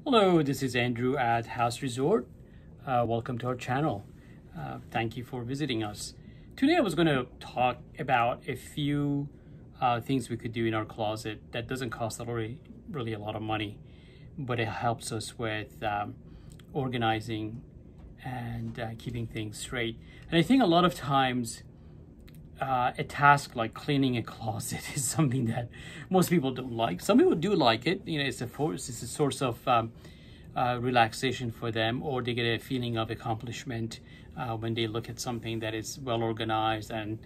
Hello, this is Andrew at House Resort. Welcome to our channel. Thank you for visiting us. Today I was going to talk about a few things we could do in our closet that doesn't cost really a lot of money, but it helps us with organizing and keeping things straight. And I think a lot of times a task like cleaning a closet is something that most people don't like. Some people do like it. You know, it's a source of relaxation for them, or they get a feeling of accomplishment when they look at something that is well organized and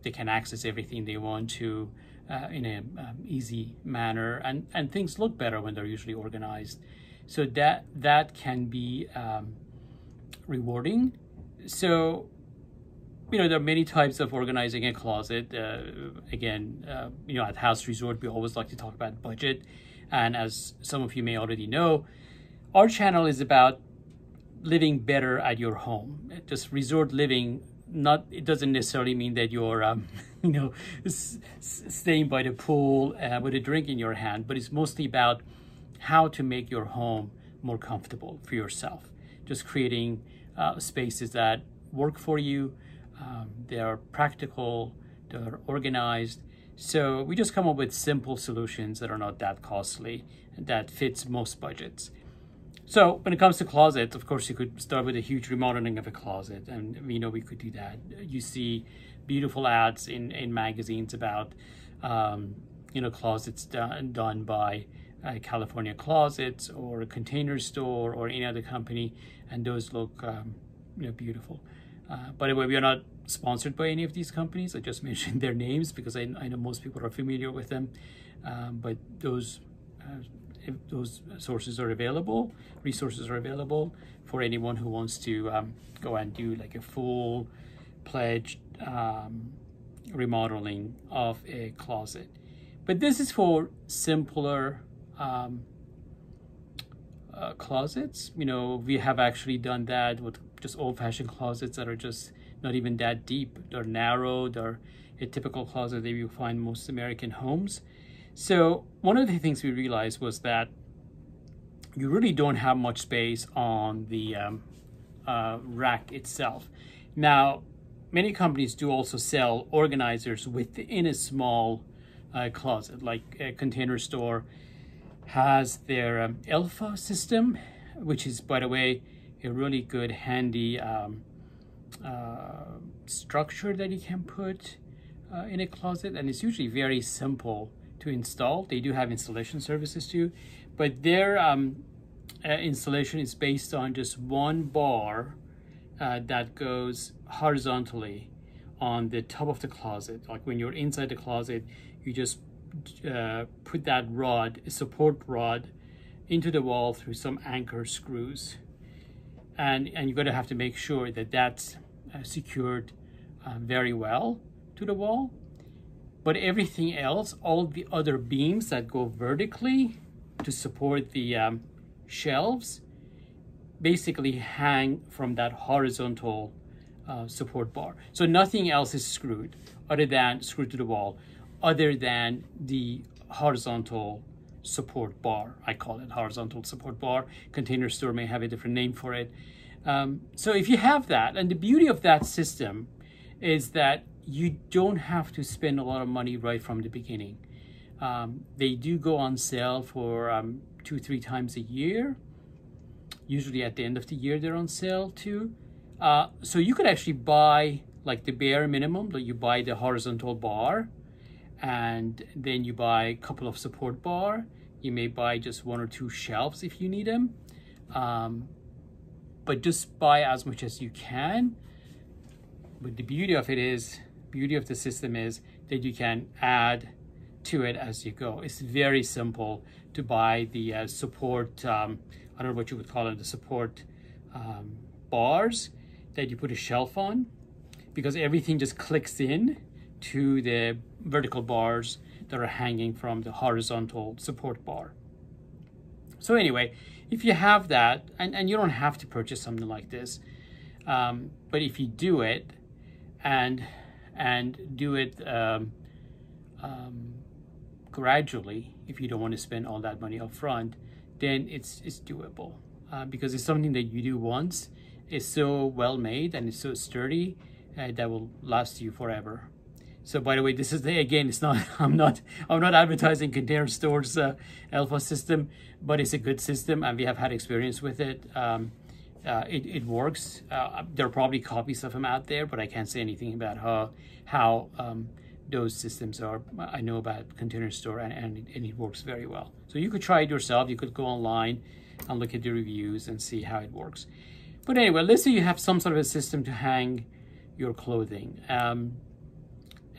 they can access everything they want to in a easy manner, and things look better when they're usually organized. So that can be rewarding. So you know, there are many types of organizing a closet. Again, you know, at House Resort, we always like to talk about budget. And as some of you may already know, our channel is about living better at your home. Just resort living, it doesn't necessarily mean that you're, you know, staying by the pool with a drink in your hand, but it's mostly about how to make your home more comfortable for yourself. Just creating spaces that work for you. They are practical, they're organized. So we just come up with simple solutions that are not that costly and that fits most budgets. So when it comes to closets, of course, you could start with a huge remodeling of a closet, and we know we could do that. You see beautiful ads in magazines about, you know, closets done by California Closets or a Container Store or any other company, and those look you know, beautiful. By the way, we are not sponsored by any of these companies. I just mentioned their names because I know most people are familiar with them. But those resources are available for anyone who wants to go and do like a full-fledged remodeling of a closet. But this is for simpler closets. You know, we have actually done that with just old-fashioned closets that are just not even that deep. They're narrow. They're a typical closet that you find in most American homes. So one of the things we realized was that you really don't have much space on the rack itself. Now, many companies do also sell organizers within a small closet, like a Container Store has their Alpha system, which is, by the way, a really good handy structure that you can put in a closet, and it's usually very simple to install. They do have installation services too, but their installation is based on just one bar that goes horizontally on the top of the closet. Like when you're inside the closet, you just put that rod, a support rod, into the wall through some anchor screws, and you're going to have to make sure that that's secured very well to the wall. But everything else, all the other beams that go vertically to support the shelves, basically hang from that horizontal support bar. So nothing else is screwed to the wall, other than the horizontal support bar. I call it horizontal support bar. Container Store may have a different name for it. So if you have that, and the beauty of that system is that you don't have to spend a lot of money right from the beginning. They do go on sale for 2-3 times a year. Usually at the end of the year they're on sale too. So you could actually buy like the bare minimum, like you buy the horizontal bar, and then you buy a couple of support bar. You may buy just 1 or 2 shelves if you need them. But just buy as much as you can. But the beauty of the system is that you can add to it as you go. It's very simple to buy the support, I don't know what you would call it, the support bars that you put a shelf on, because everything just clicks in to the vertical bars that are hanging from the horizontal support bar. So anyway, if you have that, and you don't have to purchase something like this, but if you do it and do it gradually, if you don't want to spend all that money up front, then it's doable, because it's something that you do once. It's so well made and it's so sturdy that will last you forever. So by the way, this is again, it's not I'm not advertising Container Store's alpha system, but it's a good system and we have had experience with it. It works. There are probably copies of them out there, but I can't say anything about how those systems are. I know about Container Store and it works very well. So you could try it yourself. You could go online and look at the reviews and see how it works. But anyway, let's say you have some sort of a system to hang your clothing.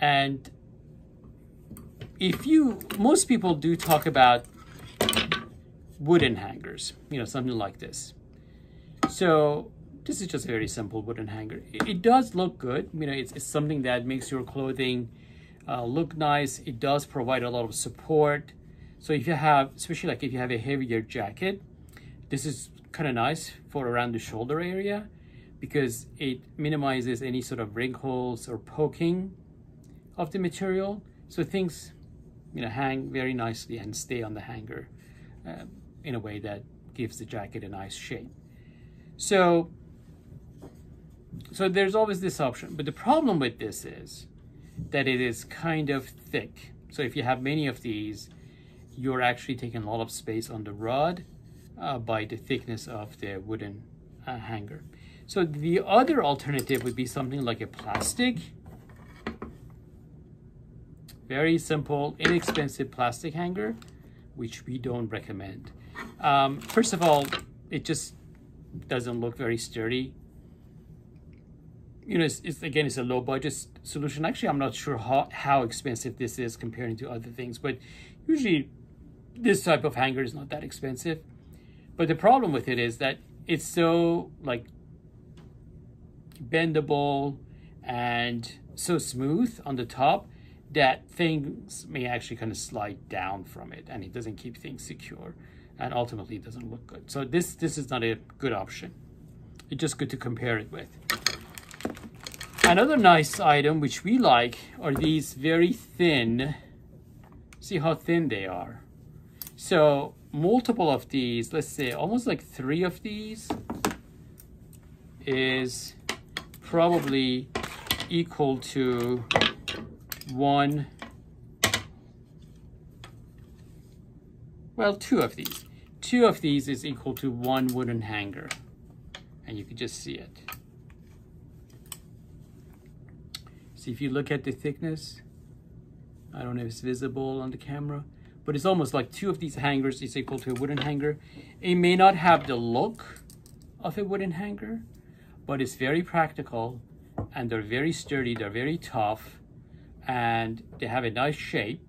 And most people do talk about wooden hangers, something like this. So this is just a very simple wooden hanger. It does look good. It's something that makes your clothing look nice. It does provide a lot of support. So if you have, especially like if you have a heavier jacket, this is kind of nice for around the shoulder area because it minimizes any sort of wrinkles or poking of the material. So things, hang very nicely and stay on the hanger in a way that gives the jacket a nice shape. So there's always this option, but the problem with this is that it is kind of thick. So if you have many of these, you're actually taking a lot of space on the rod by the thickness of the wooden hanger. So the other alternative would be something like a plastic, very simple, inexpensive plastic hanger, which we don't recommend. First of all, it just doesn't look very sturdy. It's a low budget solution. Actually, I'm not sure how expensive this is comparing to other things, but usually this type of hanger is not that expensive. But the problem with it is that it's so like bendable and so smooth on the top that things may actually kind of slide down from it, and it doesn't keep things secure, and ultimately it doesn't look good. So this is not a good option. It's just good to compare it with. Another nice item which we like are these very thin, see how thin they are. So multiple of these, let's say almost like 3 of these is probably equal to 2 of these. 2 of these is equal to 1 wooden hanger, and you can just see it. See, if you look at the thickness, I don't know if it's visible on the camera, but it's almost like 2 of these hangers is equal to a wooden hanger. It may not have the look of a wooden hanger, but it's very practical, and they're very sturdy, they're very tough, and they have a nice shape,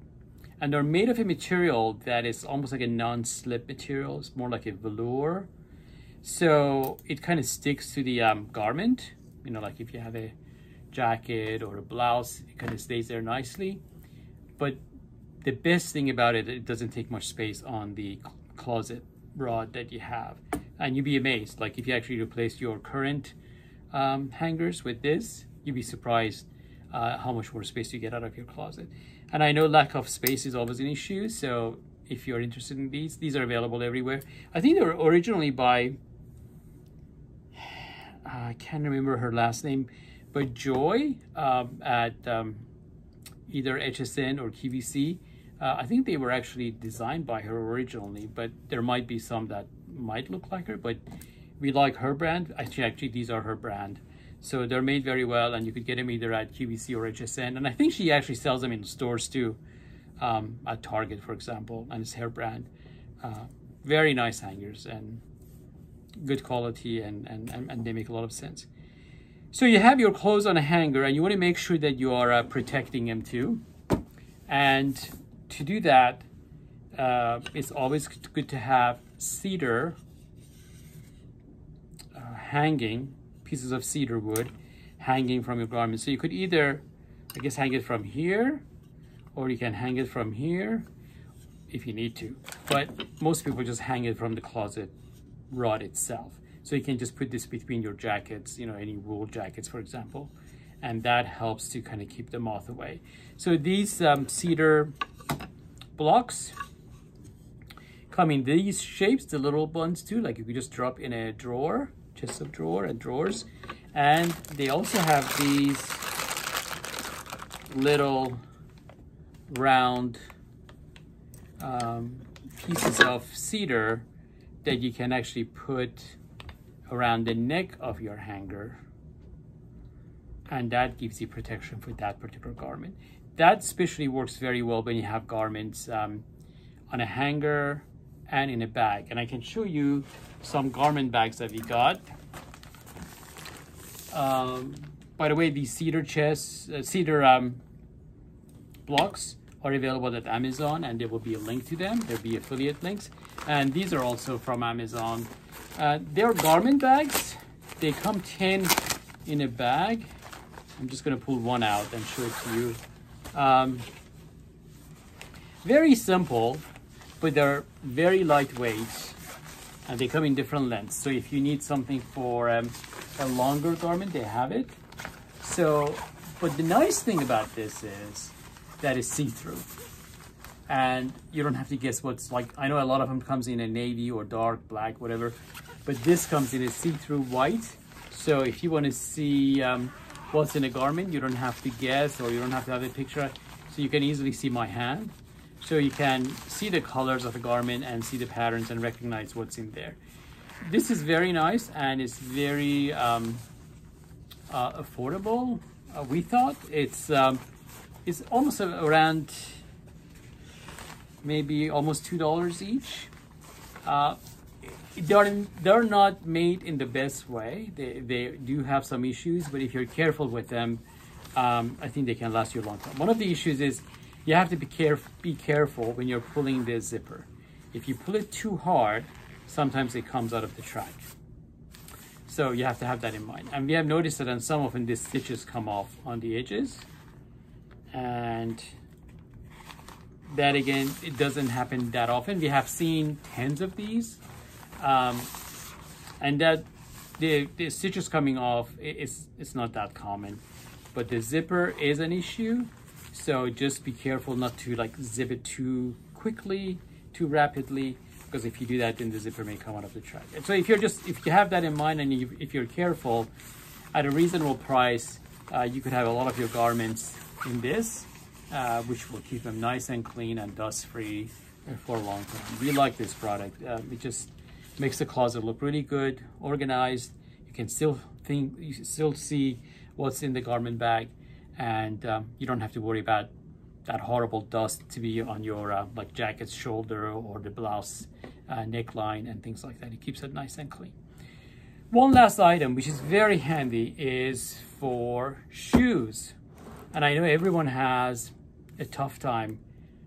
and they're made of a material that is almost like a non-slip material. It's more like a velour, so it kind of sticks to the garment. Like if you have a jacket or a blouse, it kind of stays there nicely. But the best thing about it, it doesn't take much space on the closet rod that you have, and you'd be amazed. Like if you actually replace your current hangers with this, you'd be surprised how much more space you get out of your closet. And I know lack of space is always an issue, so if you're interested in these are available everywhere. I think they were originally by, I can't remember her last name, but Joy at either HSN or QVC. I think they were actually designed by her originally, but there might be some that might look like her, but we like her brand. Actually, these are her brand. So they're made very well, and you could get them either at QVC or HSN. And I think she actually sells them in stores too, at Target, for example, and it's her brand. Very nice hangers and good quality, and they make a lot of sense. So you have your clothes on a hanger, and you want to make sure that you are protecting them too. And to do that, it's always good to have cedar hanging, pieces of cedar wood hanging from your garment. So you could either, I guess, hang it from here, or you can hang it from here if you need to. But most people just hang it from the closet rod itself. So you can just put this between your jackets, any wool jackets, for example, and that helps to kind of keep the moth away. So these cedar blocks come in these shapes, the little ones too, like you could just drop in a drawer, chest of drawer and drawers. And they also have these little round pieces of cedar that you can actually put around the neck of your hanger, and that gives you protection for that particular garment. That especially works very well when you have garments on a hanger and in a bag. And I can show you some garment bags that we got. By the way, these cedar blocks are available at Amazon, and there will be a link to them. There'll be affiliate links. And these are also from Amazon. They're garment bags. They come 10 in a bag. I'm just gonna pull one out and show it to you. Very simple, but they're very lightweight, and they come in different lengths. So if you need something for a longer garment, they have it. So, but the nice thing about this is that it's see-through, and you don't have to guess what's like. I know a lot of them comes in a navy or dark black, whatever, but this comes in a see-through white. So if you want to see what's in a garment, you don't have to guess, or you don't have to have a picture. So you can easily see my hand. So you can see the colors of the garment and see the patterns and recognize what's in there. This is very nice, and it's very affordable. We thought it's almost around maybe almost $2 each. They're not made in the best way. They do have some issues, but if you're careful with them, I think they can last you a long time. One of the issues is you have to be careful when you're pulling the zipper. If you pull it too hard, sometimes it comes out of the track. So you have to have that in mind. And we have noticed that on some of them, the stitches come off on the edges. And that again, it doesn't happen that often. We have seen tens of these. And that the stitches coming off, it's not that common. But the zipper is an issue. So just be careful not to like zip it too quickly, too rapidly, because if you do that, then the zipper may come out of the track. And so if you have that in mind, and if you're careful, at a reasonable price, you could have a lot of your garments in this, which will keep them nice and clean and dust-free for a long time. We like this product. It just makes the closet look really good, organized. You can still see what's in the garment bag, and you don't have to worry about that horrible dust to be on your like jacket's shoulder or the blouse neckline and things like that. It keeps it nice and clean. One last item, which is very handy, is for shoes. And I know everyone has a tough time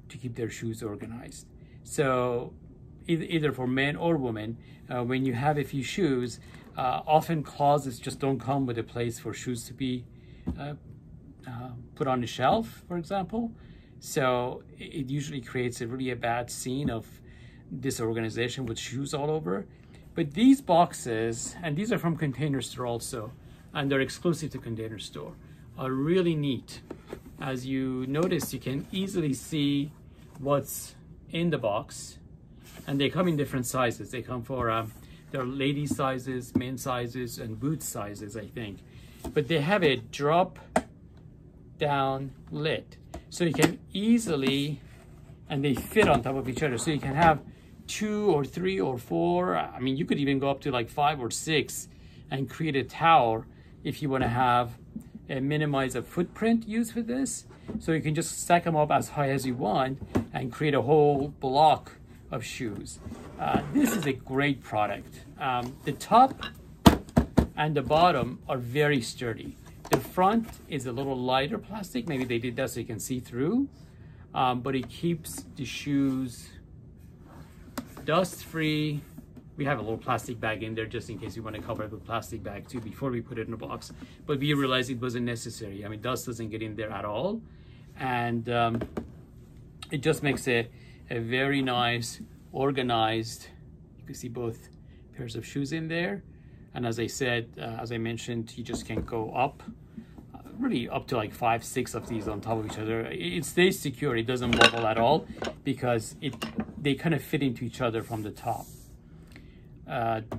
to keep their shoes organized. So either for men or women, when you have a few shoes, often closets just don't come with a place for shoes to be put on the shelf, for example. So it usually creates a really bad scene of disorganization with shoes all over. But these boxes, and these are from Container Store also, and they're exclusive to Container Store, are really neat. As you notice, you can easily see what's in the box, and they come in different sizes. They come for they're lady sizes, men sizes, and boot sizes, I think. But they have a drop down lid, so you can easily, and they fit on top of each other, so you can have 2 or 3 or 4. I mean, you could even go up to like 5 or 6 and create a tower if you want to have minimize a footprint used for this. So you can just stack them up as high as you want and create a whole block of shoes. This is a great product. The top and the bottom are very sturdy. The front is a little lighter plastic. Maybe they did that so you can see through, but it keeps the shoes dust-free. We have a little plastic bag in there just in case you want to cover it with plastic bag too before we put it in a box. But we realized it wasn't necessary. I mean, dust doesn't get in there at all. And it just makes a very nice, organized, you can see both pairs of shoes in there. And as I said, as I mentioned, you just can go up. really up to like 5, 6 of these on top of each other. It stays secure. It doesn't wobble at all because they kind of fit into each other from the top.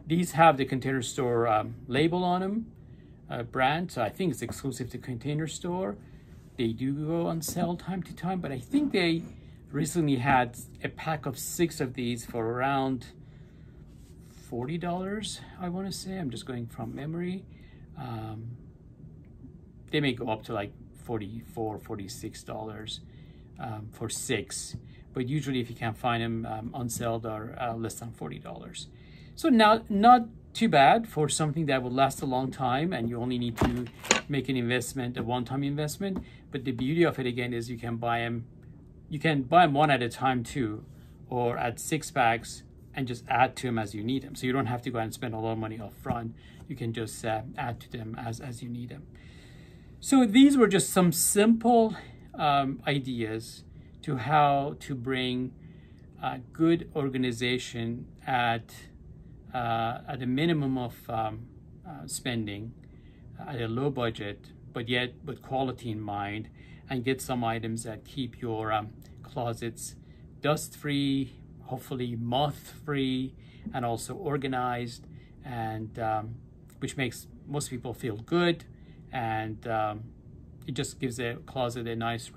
These have the Container Store label on them, brand. So I think it's exclusive to Container Store. They do go on sale time to time, but I think they recently had a pack of 6 of these for around $40, I want to say. I'm just going from memory. They may go up to like $44, $46 for 6, but usually if you can't find them on sale, they're less than $40. So not too bad for something that will last a long time, and you only need to make an investment, a one-time investment. But the beauty of it again is you can buy them one at a time too, or add 6 packs and just add to them as you need them. So you don't have to go and spend a lot of money up front. You can just add to them as you need them. So these were just some simple ideas to how to bring good organization at a minimum of spending, at a low budget, but yet with quality in mind, and get some items that keep your closets dust-free, hopefully moth-free, and also organized, and which makes most people feel good, and it just gives a closet a nice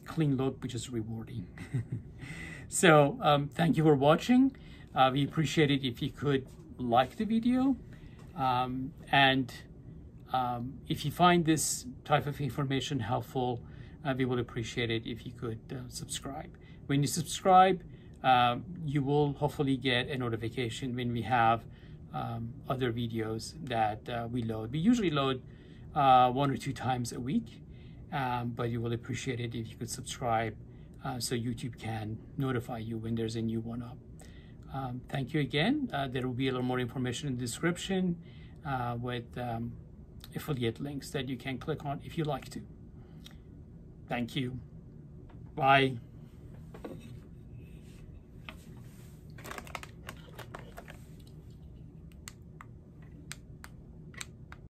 clean look, which is rewarding. So thank you for watching. We appreciate it if you could like the video, and if you find this type of information helpful, we would appreciate it if you could subscribe. When you subscribe, you will hopefully get a notification when we have other videos that we load. We usually load 1 or 2 times a week, but you will appreciate it if you could subscribe so YouTube can notify you when there's a new one up. Thank you again. There will be a little more information in the description with affiliate links that you can click on if you like to. Thank you. Bye.